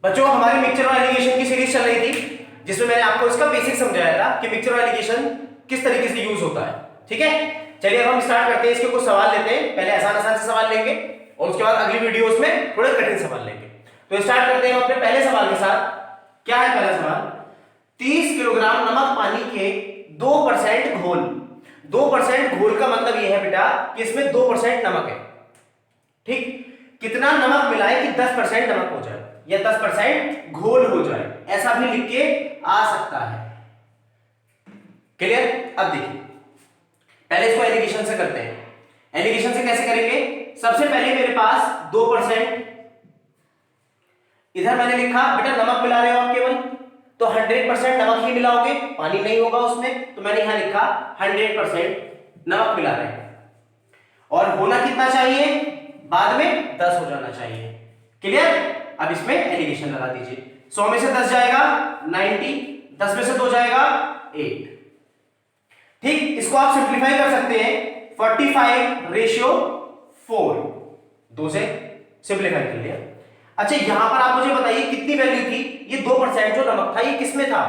बच्चों हमारी मिक्सचर और एलिगेशन की सीरीज चल रही थी जिसमें मैंने आपको इसका बेसिक समझाया था कि मिक्सचर और एलिगेशन किस तरीके से यूज होता है। ठीक है, चलिए अब हम स्टार्ट करते हैं। इसके कुछ सवाल लेते हैं, पहले आसान आसान से सवाल लेंगे और उसके बाद अगली वीडियोस में थोड़े कठिन सवाल लेंगे। तो स्टार्ट करते हैं अपने पहले सवाल के साथ। क्या है पहला सवाल? 30 किलोग्राम नमक पानी के 2% घोल। 2% घोल का मतलब यह है बेटा कि इसमें 2% नमक है। ठीक, कितना नमक मिलाए कि 10% नमक हो जाए या 10% घोल हो जाए, ऐसा भी लिख के आ सकता है। क्लियर? अब देखिए, पहले इसको एलिगेशन से करते हैं। एलिगेशन से कैसे करेंगे? सबसे पहले मेरे पास 2%, इधर मैंने लिखा बेटा नमक मिला रहे हो आप केवल, तो 100% नमक ही मिलाओगे, पानी नहीं होगा उसमें, तो मैंने यहां लिखा 100% नमक मिला रहे हैं। और होना कितना चाहिए? बाद में 10 हो जाना चाहिए। क्लियर? अब इसमें एलिगेशन लगा दीजिए। 100 में से 10 जाएगा 90, 10 में से 2 जाएगा 8। ठीक, इसको आप सिंप्लीफाई कर सकते हैं 45:4, 2 से सिंप्लीफाई कर लिया। अच्छा, यहां पर आप मुझे बताइए कितनी वैल्यू थी? ये 2% जो नमक था ये किस में था?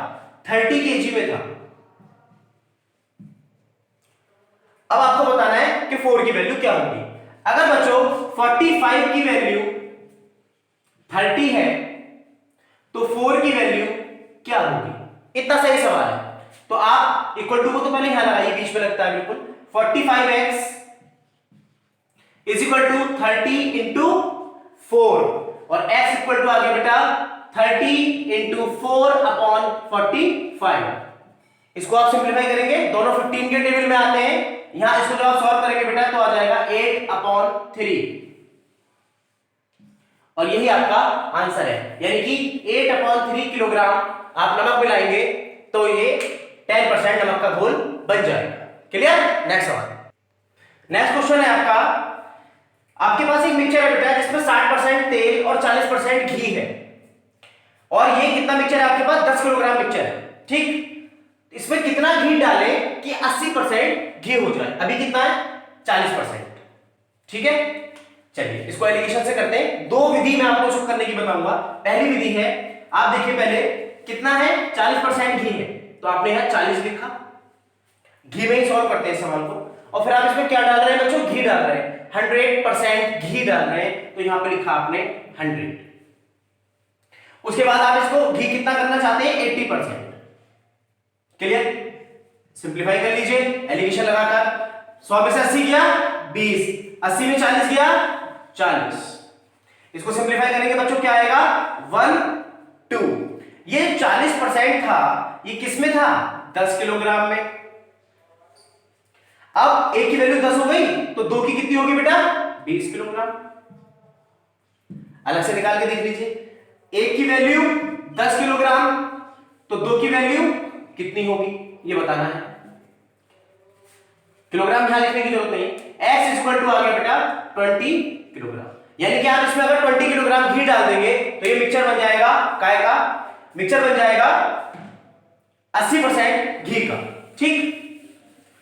30 kg में था। अब आपको बताना है कि 4 की वैल्यू क्या होगी। अगर बच्चों 45 की वैल्यू 30 है तो 4 की वैल्यू क्या होगी? इतना सही सवाल है। तो आप इक्वल टू को तो पहले यहां लगाइए, बीच में लगता है बिल्कुल। 45x is equal to 30 into 4 और x इक्वल टू आ गया बेटा 30 इंटू 4/45। इसको आप सिंप्लीफाई करेंगे, दोनों 15 के टेबल में आते हैं। यहां इसको जब आप सॉल्व करेंगे बेटा तो आ जाएगा 8/3 और यही आपका आंसर है। यानी कि 8/3 किलोग्राम आप नमक मिलाएंगे तो ये 10% नमक का घोल बन जाएगा। क्लियर? नेक्स्ट सवाल। नेक्स्ट क्वेश्चन है आपका, आपके पास एक मिक्सचर है बेटा जिसमें 60% तेल और 40% घी है और ये कितना मिक्सचर है आपके पास? 10 किलोग्राम मिक्सचर है। ठीक, इसमें कितना घी डालें कि 80% घी हो जाए? अभी कितना है? 40%। ठीक है, चलिए इसको एलिगेशन से करते हैं। दो विधि मैं आपको शुरू करने की बताऊंगा। पहली विधि है, आप देखिए पहले कितना है? 40% घी है, तो आपने यहां 40 लिखा, घी में ही सॉल्व करते हैं सवाल को। और फिर आप इसमें क्या डाल रहे हैं बच्चों? घी डाल रहे हैं, 100% घी डाल रहे हैं, तो यहां पे लिखा आपने 100। उसके बाद आप इसको घी कितना करना चाहते हैं? 80%। क्लियर? सिंप्लीफाई कर लीजिए एलिगेशन लगाकर। 100 में से 80 गया 20, 80 में 40 गया 40। इसको सिंप्लीफाई करेंगे बच्चों क्या आएगा? 1 2। ये 40% था, ये किस में था? 10 किलोग्राम में। अब एक की वैल्यू 10 हो गई तो 2 की कितनी होगी बेटा? 20 किलोग्राम। अलग से निकाल के देख लीजिए, एक की वैल्यू 10 किलोग्राम तो 2 की वैल्यू कितनी होगी ये बताना है। किलोग्राम यहां लिखने की जरूरत नहीं, x इक्वल टू आ गया बेटा 20 किलोग्राम। यानी कि आप इसमें अगर 20 किलोग्राम घी डाल देंगे तो ये मिक्सचर बन जाएगा काय का? मिक्सचर बन जाएगा 80% घी का। ठीक,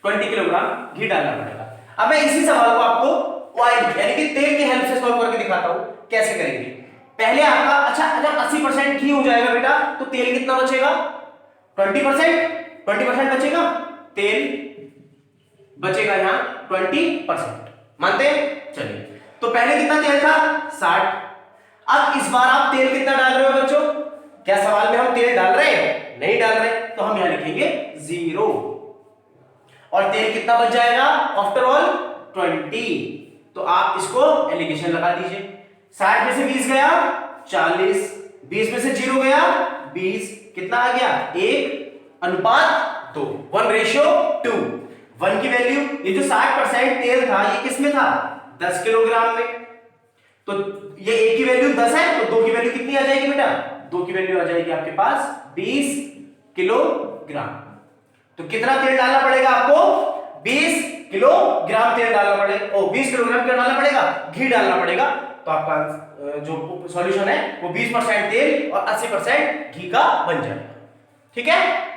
20 किलोग्राम घी डालना पड़ेगा। अब मैं इसी सवाल को आपको ऑयल यानी कि तेल की हेल्प से सॉल्व करके दिखाता हूं कैसे करेंगे। पहले आपका अच्छा अगर 80% घी हो जाएगा बेटा तो तेल कितना बचेगा? 20% बचेगा, तेल बचेगा यहां 20%। मानते हैं? चलिए, तो पहले कितना तेल था? 60। अब इस बार आप तेल कितना डाल रहे हो बच्चों? क्या सवाल में हम तेल डाल रहे हैं? नहीं डाल रहे, तो हम यहां लिखेंगे 0 और तेल कितना बच जाएगा? After all 20। तो आप इसको एलिगेशन लगा दीजिए। 60 में से 20 गया 40, 20 में से 0 गया 20, कितना आ गया? 1:2, 1:2। 1 की वैल्यू, ये जो 60% तेल था ये किस में था? 10 किलोग्राम में। तो ये 1 की वैल्यू 10 है तो 2 की वैल्यू कितनी आ जाएगी बेटा? 2 की वैल्यू आ जाएगी आपके पास 20 किलोग्राम। तो कितना तेल डालना पड़ेगा आपको? 20 किलोग्राम तेल डालना पड़ेगा। 20 किलोग्राम क्या डालना पड़ेगा? घी डालना पड़ेगा। तो आपका जो सॉल्यूशन है वो 20% तेल और 80% घी का बन जाएगा। ठीक है,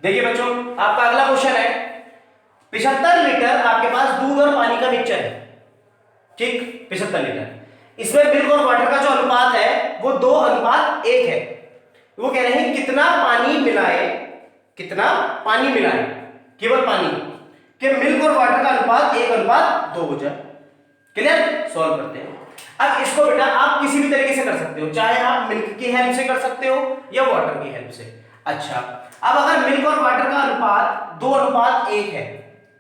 देखिए बच्चों आपका अगला क्वेश्चन है, 75 लीटर आपके पास दूध और पानी का मिक्सचर है। ठीक, 75 लीटर। इसमें मिल्क और वाटर का जो अनुपात है वो 2:1 है। वो कह रहे हैं कितना पानी मिलाए, कितना पानी मिलाए, केवल पानी कि मिल्क और वाटर का अनुपात 1:2 हो जाए। क्लियर? सॉल्व करते हैं। अब इसको बेटा आप किसी भी तरीके से कर सकते हो, चाहे आप मिल्क की हेल्प से कर सकते हो या वाटर की हेल्प से। अच्छा, अब अगर मिल्क और वाटर का अनुपात 2:1 है,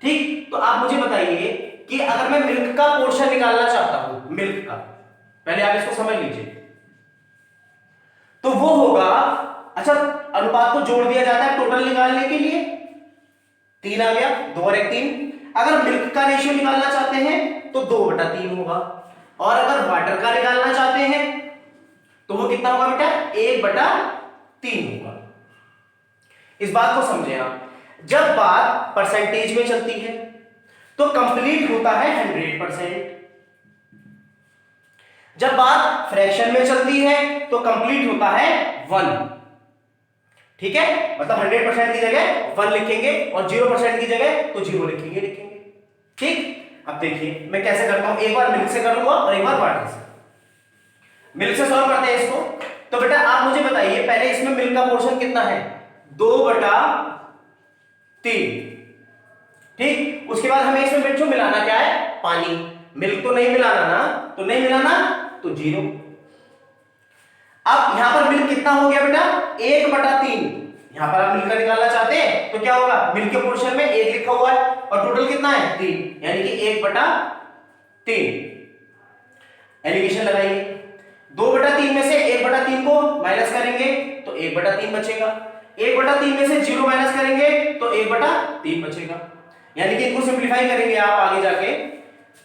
ठीक, तो आप मुझे बताइए कि अगर मैं मिल्क का पोर्शन निकालना चाहता हूं, मिल्क का, पहले आप इसको समझ लीजिए, तो वो होगा, अच्छा अनुपात को जोड़ दिया जाता है टोटल निकालने के लिए, 3 आ गया, 2 और 1 3। अगर मिल्क का रेशियो निकालना चाहते हैं तो 2/3 होगा, और अगर वाटर का निकालना चाहते हैं तो वो कितना होगा बेटा? 1/3 होगा। इस बात को समझे आप। जब बात परसेंटेज में चलती है तो कंप्लीट होता है 100%, जब बात फ्रैक्शन में चलती है तो कंप्लीट होता है 1। ठीक है, मतलब 100% की जगह 1 लिखेंगे और 0% की जगह तो 0 लिखेंगे। ठीक, अब देखिए मैं कैसे करता हूं, एक बार मिल्क से कर लूंगा और एक बार वाटर से। मिल्क से सॉल्व करते हैं इसको। तो बेटा आप मुझे बताइए पहले इसमें मिल्क का पोर्शन कितना है? 2/3। ठीक, उसके बाद हमें इसमें बच्चों मिलाना क्या है? पानी। मिल्क तो नहीं मिलाना ना, तो नहीं मिलाना तो 0। अब यहां पर मिल्क कितना हो गया बेटा? 1/3। यहां पर आप मिल्क का निकालना चाहते हैं तो क्या होगा? मिल्क के पोर्शन में 1 लिखा हुआ है और टोटल कितना है? 3, यानी कि 1/3। एलिगेशन लगाइए। 2/3 में से 1/3 को माइनस करेंगे तो 1/3 बचेगा। 1/3 में से 0 माइनस करेंगे तो 1/3 बचेगा। यानी कि इनको सिंप्लीफाई करेंगे आप आगे जाके,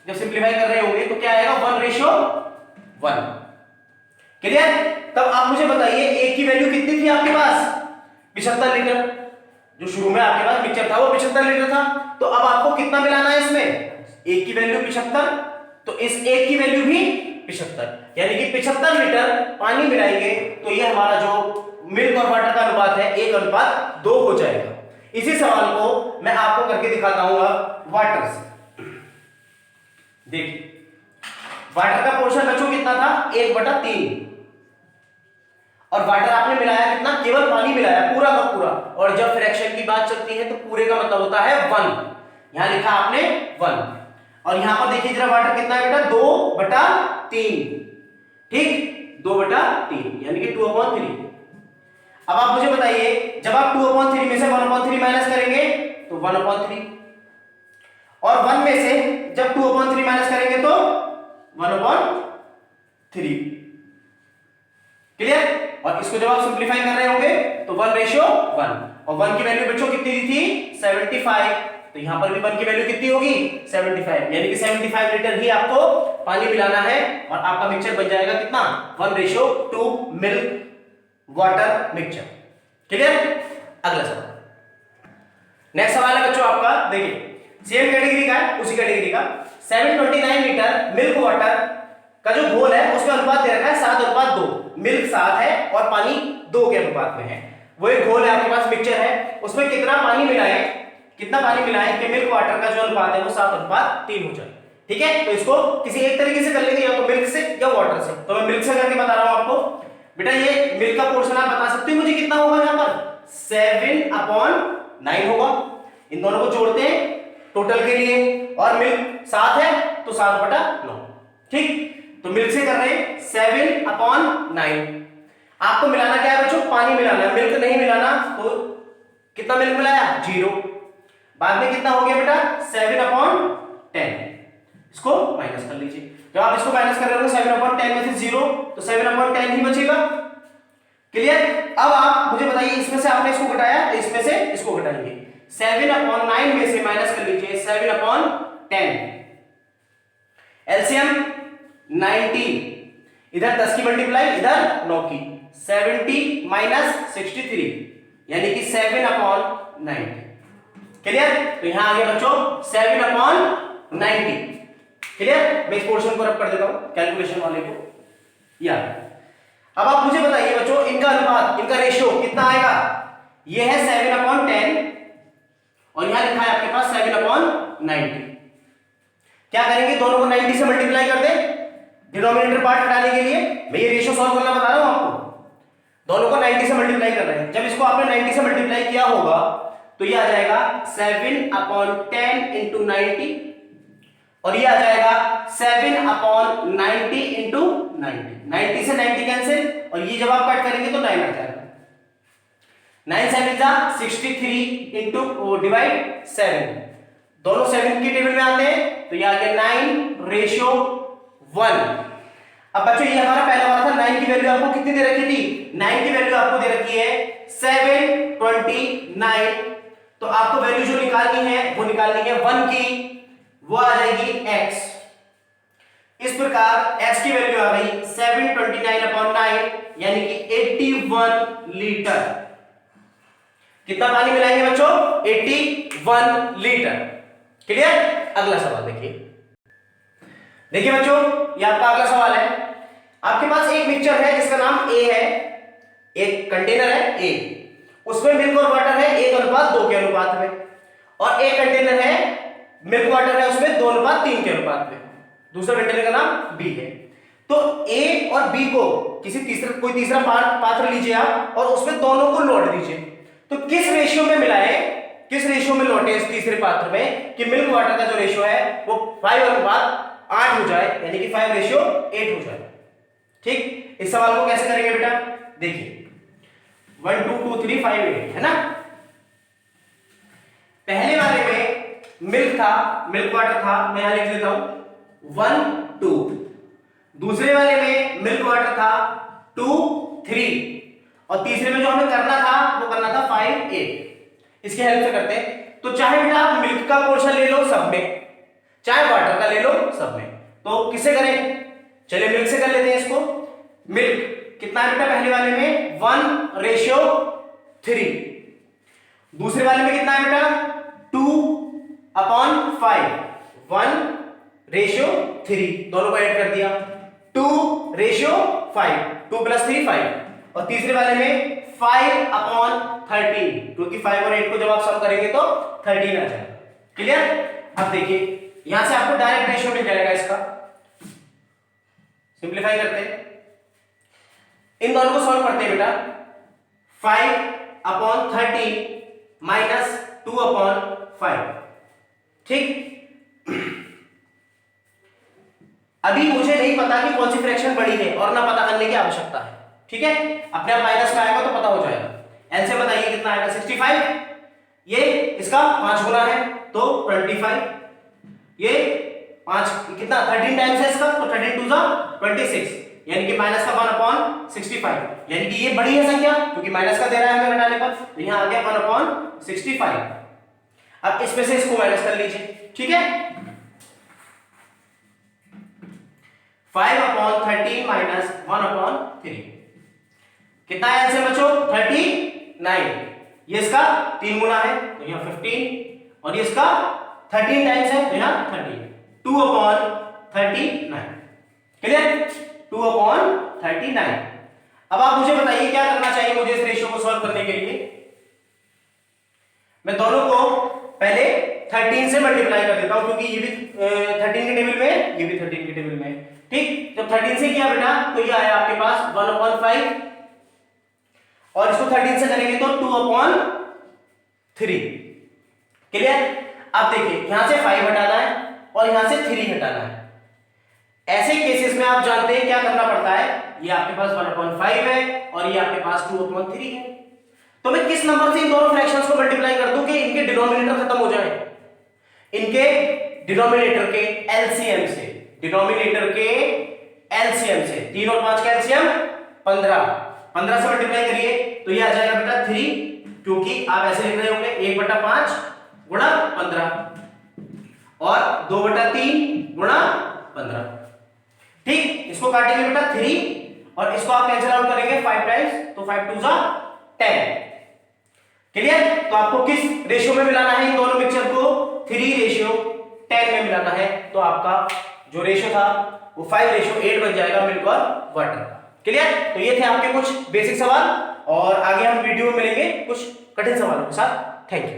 जब सिंप्लीफाई कर रहे होंगे तो क्या आएगा? 1:1। क्लियर? तब आप मुझे बताइए एक की वैल्यू कितनी थी आपके पास? 75 लीटर। जो शुरू में आपके पास मिक्सचर था वो 75 लीटर था। तो अब आपको कितना मिलाना है इसमें? एक की वैल्यू 75, तो इस एक की वैल्यू भी 75, यानी कि 75 लीटर पानी मिलाएंगे तो ये हमारा जो मिल्क और वाटर का अनुपात है 1:2 हो जाएगा। इसी सवाल को मैं आपको करके दिखाता हूं अब वाटर से। देखिए वाटर का पोर्शन बच्चों कितना था? 1/3, और वाटर आपने मिलाया कितना? केवल पानी मिलाया पूरा का पूरा। और जब फ्रैक्शन की बात चलती है तो पूरे का मतलब होता है 1। यहां लिखा आपने 1, और यहां पर देखिए जरा वाटर कितना है बेटा? 2/3। ठीक, 2/3 यानी कि 2/3। अब आप मुझे बताइए जब आप 2/3 में से 1/3 माइनस करेंगे तो 1/3, और 1 में से जब 2/3 माइनस करेंगे तो 1/3। क्लियर? और इसको जब आप सिंप्लीफाई कर रहे होंगे तो 1:1, और 1 की वैल्यू बच्चों कितनी दी थी? 75। तो यहां पर भी 1 की वैल्यू कितनी होगी? 75, यानी कि 75 लीटर ही आपको पानी मिलाना है और आपका मिक्सचर बन जाएगा कितना? 1:2 मिल्क वाटर मिक्सचर। क्लियर? अगला सवाल। नेक्स्ट सवाल है बच्चों आपका, देखिए सेम कैटेगरी का है, उसी कैटेगरी का। 729 लीटर मिल्क वाटर का जो घोल है उसका अनुपात दे रखा है 7:2। मिल्क 7 है और पानी 2 के अनुपात में है। वो एक घोल है आपके पास, मिक्सचर है, उसमें कितना पानी मिलाएं, कितना पानी मिलाएं कि मिल्क वाटर का जो अनुपात है वो 7:3 हो जाए। ठीक है, तो इसको किसी एक तरीके से कर लेंगे, या तो मिल्क से या वाटर से। तो मैं मिल्क से करके बता रहा हूं आपको। बेटा ये मिल्क का पोर्शन आप बता सकते हो मुझे कितना होगा? यहां पर 7/9 होगा। इन दोनों को जोड़ते हैं टोटल के लिए, और मिल्क 7 है तो 7/9। ठीक, तो मिल्क से कर रहे हैं 7/9। आपको मिलाना क्या है बच्चों? पानी मिलाना है, मिल्क नहीं मिलाना। तो कितना मिल्क मिलाया? 0। बाद में कितना हो गया बेटा? 7/10। इसको माइनस कर लीजिए। जब आप इसको माइनस कर रहे हो 7/10 में से 0 तो 7/10 ही बचेगा। क्लियर? अब आप मुझे बताइए इसमें से आपने इसको घटाया तो इसमें से इसको घटाएंगे। 7/9 में से माइनस कर लीजिए 7/10। एलसीएम 90, इधर 10 की मल्टीप्लाई, इधर 9 की। 70 माइनस 63 यानी कि 7/90। क्लियर? तो यहां आ गया बच्चों 7/90। क्लियर? मैं इस पोर्शन को रब कर देता हूं कैलकुलेशन वाले को। यार अब आप मुझे बताइए बच्चों इनका अनुपात, इनका रेशियो कितना आएगा? ये है 7/10 और यहां लिखा है आपके पास 7/90। क्या करेंगे? दोनों को 90 से मल्टीप्लाई कर दे डिनोमिनेटर पार्ट हटाने के लिए। मैं ये रेशियो सॉल्व करना बता रहा दोनों को 90 से मल्टीप्लाई कर रहे हैं। जब इसको आपने 90 से मल्टीप्लाई किया होगा तो ये आ जाएगा 7/10 इंटू 90 और ये आ जाएगा 7/90 इंटू 90। 90 से 90 कैंसिल और ये जब आप कट करेंगे तो 9 आ जाएगा। 9 7 जा 63 इंटू डिवाइड 7, दोनों 7 की टेबल में आते हैं तो ये आ गया 9:1। अब बच्चों ये हमारा पहला वाला था। 9 की वैल्यू आपको कितनी दे रखी थी? 9 की वैल्यू आपको दे रखी है 729। तो आपको वैल्यू जो निकालनी है वो निकालनी है 1 की, वो आ जाएगी x। इस प्रकार x की वैल्यू आ गई 729/9 यानी कि 81 लीटर। कितना पानी मिलाएंगे बच्चों? 81 लीटर। क्लियर? अगला सवाल देखिए। देखिए बच्चों, ये आपका अगला सवाल है। आपके पास एक मिक्सचर है जिसका नाम A है, एक कंटेनर है A, उसमें मिल्क और वाटर है 1:2 के अनुपात में, और एक कंटेनर है मिल्क वाटर है उसमें 2:3 के अनुपात में। दूसरा कंटेनर का नाम B है। तो A और B को कोई तीसरा पात्र लीजिए आप और उसमें दोनों को लौट दीजिए। तो किस रेशियो में मिलाए, किस रेशियो में लौटे इस तीसरे पात्र में कि मिल्क वाटर का जो रेशियो है वो 5:8 हो जाए, यानी कि 5:8 हो जाए। ठीक, इस सवाल को कैसे करेंगे बेटा? देखिए 1 2 2 3 5 8 है ना। पहले वाले में मिल्क था, मिल्क वाटर था, मैं यहां लिख देता हूं 1 2। दूसरे वाले में मिल्क वाटर था 2 3 और तीसरे में जो हमें करना था वो करना था 5 8। इसकी हेल्प से करते हैं। तो चाहे बेटा आप मिल्क का पोर्शन ले लो सब में, चाहे वाटर का ले लो सब में। तो किससे करें? चलिए मिल्क से कर लेते हैं इसको। मिल्क कितना है बेटा? पहले वाले में 1:3। दूसरे वाले में कितना है बेटा? 2/5। 1:3, दोनों को ऐड कर दिया 2:5। 2 + 3 5। और तीसरे वाले में 5/13, क्योंकि 5 और 8 को जब आप सम करेंगे तो 13 आ जाएगा। क्लियर? अब देखिए यहां से आपको डायरेक्ट रेशियो मिल जाएगा इसका। सिंपलीफाई करते हैं, इन दोनों को सॉल्व करते हैं बेटा। 5/13 माइनस 2/5। ठीक, अभी मुझे नहीं पता कि कौन सी फ्रैक्शन बड़ी है और ना पता करने की आवश्यकता है। ठीक है, अपने आप माइनस में आएगा तो पता हो जाएगा। एल से बताइए कितना आएगा? 65। ये इसका 5 गुना है तो 25। ये 5 कितना 13 टाइम्स है इसका, तो 13 2 26, यानी कि माइनस का 1/65, यानी कि ये बड़ी है संख्या क्योंकि माइनस का दे रहा है हमें घटाने पर, तो यहां आ गया 1/65। अब इसमें से इसको माइनस कर लीजिए। ठीक है, 5/13 माइनस 1/3 कितना है ऐसे बच्चों? 39। ये इसका 3 गुना है तो यहां 15 और ये इसका 13 टाइम्स है तो यहां 13। 2/39। क्लियर? 2/39। अब आप मुझे बताइए क्या करना चाहिए मुझे इस रेशियो को सॉल्व करने के लिए? मैं दोनों को पहले 13 से मल्टीप्लाई कर देता हूं क्योंकि ये भी 13 के टेबल में, ये भी 13 के टेबल में। ठीक, जब 13 से किया बेटा तो ये आया आपके पास 1/5 और इसको 13 से करेंगे तो 2/3। क्लियर? अब देखिए यहां से 5 हटाना है और यहां से 3 हटाना है। ऐसे केसेस में आप जानते हैं क्या करना पड़ता है। ये आपके पास 1/5 है और ये आपके पास 2/3 है। तो मैं किस नंबर से इन दोनों फ्रैक्शंस को मल्टीप्लाई कर दूं कि इनके डिनोमिनेटर खत्म हो जाए? इनके डिनोमिनेटर के एलसीएम से, डिनोमिनेटर के एलसीएम से। 3 और 5 का एलसीएम 15। 15 से मल्टीप्लाई करिए तो ये आ जाएगा बेटा 3, क्योंकि आप ऐसे लिख रहे होंगे 1/5 गुणा 15 और 2/3 गुणा 15। ठीक, इसको काटेंगे बेटा 3 और इसको आप कैंसिल आउट करेंगे 5 टाइम्स तो 5 2 10। क्लियर? तो आपको किस रेशियो में मिलाना है इन दोनों मिक्सचर को? 3:10 में मिलाना है। तो आपका जो रेशियो था वो 5:8 बन जाएगा मिल्क और वाटर का। क्लियर? तो ये थे आपके कुछ बेसिक सवाल और आगे हम वीडियो में मिलेंगे कुछ कठिन सवालों के साथ। Thank you.